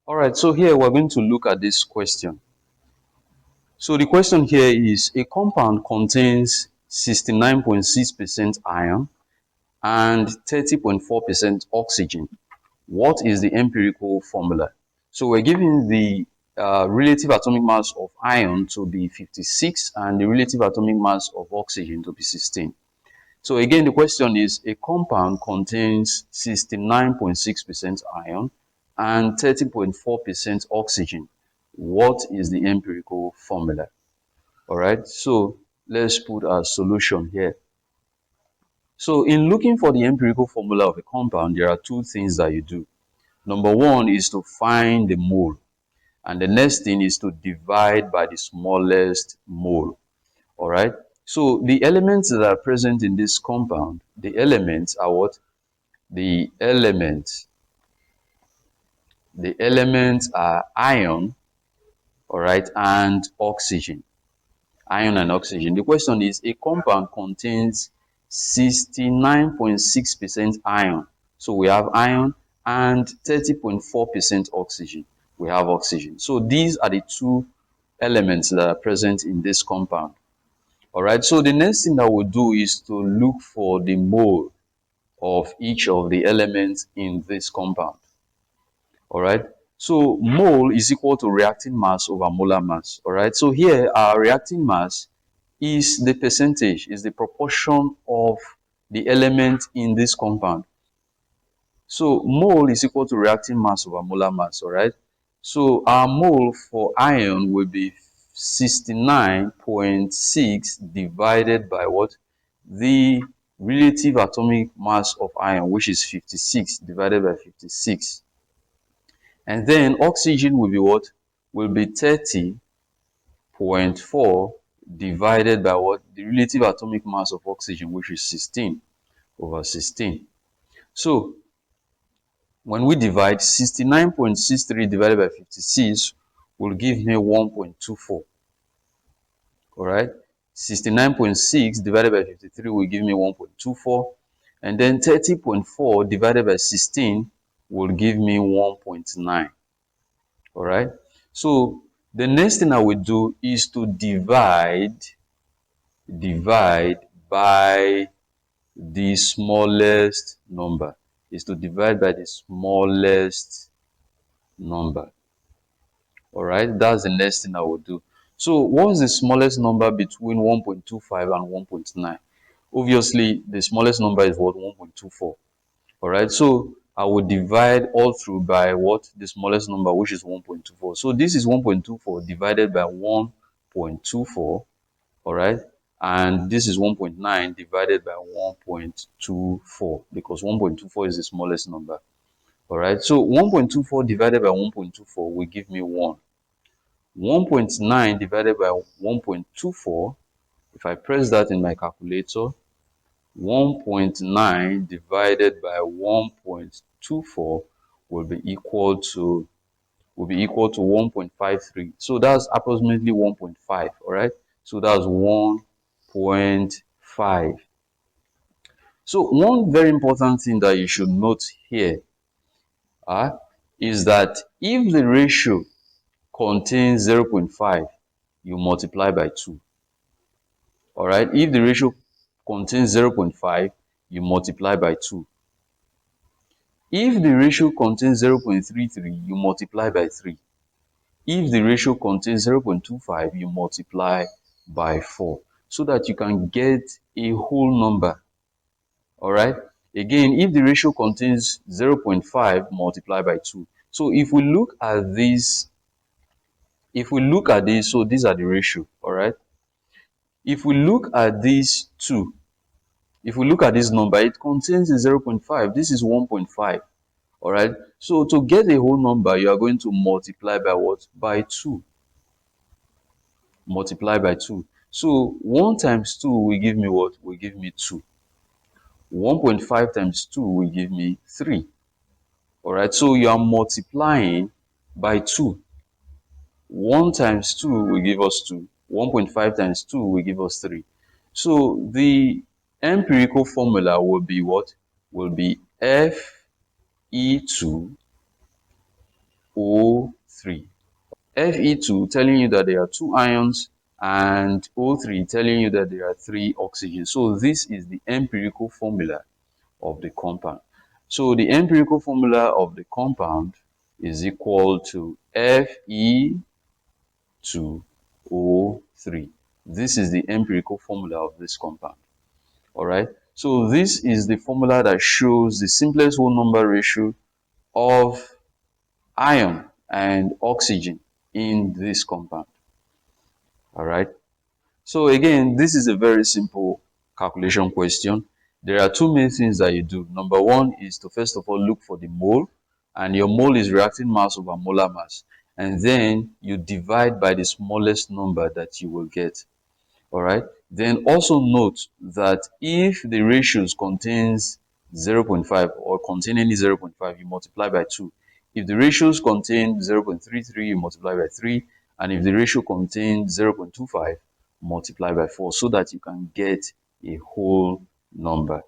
All right, so here we're going to look at this question. So the question here is, a compound contains 69.6% iron and 30.4% oxygen. What is the empirical formula? So we're given the relative atomic mass of iron to be 56 and the relative atomic mass of oxygen to be 16. So again, the question is, a compound contains 69.6% iron and 30.4% oxygen. What is the empirical formula? All right, so let's put our solution here. So in looking for the empirical formula of a compound, there are two things that you do. Number one is to find the mole, and the next thing is to divide by the smallest mole. All right, so the elements that are present in this compound, the elements are what? The elements are iron, all right, and oxygen. Iron and oxygen. The question is, a compound contains 69.6% iron. So we have iron and 30.4% oxygen. We have oxygen. So these are the two elements that are present in this compound. All right, so the next thing that we'll do is to look for the mole of each of the elements in this compound. All right, so mole is equal to reacting mass over molar mass. All right, so here our reacting mass is the percentage, is the proportion of the element in this compound. So mole is equal to reacting mass over molar mass. All right, so our mole for iron will be 69.6 divided by what? The relative atomic mass of iron, which is 56, divided by 56. And then oxygen will be what? Will be 30.4 divided by what? The relative atomic mass of oxygen, which is 16 over 16. So when we divide, 69.63 divided by 56 will give me 1.24. All right, 69.6 divided by 53 will give me 1.24, and then 30.4 divided by 16 will give me 1.9. All right, so the next thing I will do is to divide by the smallest number. All right, that's the next thing I will do. So what's the smallest number between 1.25 and 1.9? Obviously, the smallest number is what? 1.24. All right, so I will divide all through by what? The smallest number, which is 1.24. So this is 1.24 divided by 1.24. All right, and this is 1.9 divided by 1.24, because 1.24 is the smallest number. All right, so 1.24 divided by 1.24 will give me 1. 1.9 divided by 1.24, if I press that in my calculator, 1.9 divided by 1.24 will be equal to 1.53. So that's approximately 1.5. All right, so that's 1.5. So one very important thing that you should note here is that if the ratio contains 0.5, you multiply by 2. All right, if the ratio contains 0.5, you multiply by 2. If the ratio contains 0.33, you multiply by 3. If the ratio contains 0.25, you multiply by 4, so that you can get a whole number. All right, again, if the ratio contains 0.5, multiply by 2. So if we look at this, so these are the ratio. All right, if we look at these two, if we look at this number, it contains a 0.5. This is 1.5. All right, so to get a whole number, you are going to multiply by what? By 2. Multiply by 2. So 1 times 2 will give me what? Will give me 2. 1.5 times 2 will give me 3. All right, so you are multiplying by 2. 1 times 2 will give us 2. 1.5 times 2 will give us 3. So the empirical formula will be what? Will be Fe2O 3. Fe2 telling you that there are 2 ions, and O3 telling you that there are 3 oxygens. So this is the empirical formula of the compound. So the empirical formula of the compound is equal to Fe2O3. This is the empirical formula of this compound. Alright, so this is the formula that shows the simplest whole number ratio of iron and oxygen in this compound. Alright, so again, this is a very simple calculation question. There are two main things that you do. Number one is to first of all look for the mole, and your mole is reacting mass over molar mass, and then you divide by the smallest number that you will get. Alright, then also note that if the ratios contains 0.5 or contain any 0.5, you multiply by 2. If the ratios contain 0.33, you multiply by 3, and if the ratio contains 0.25, multiply by 4, so that you can get a whole number.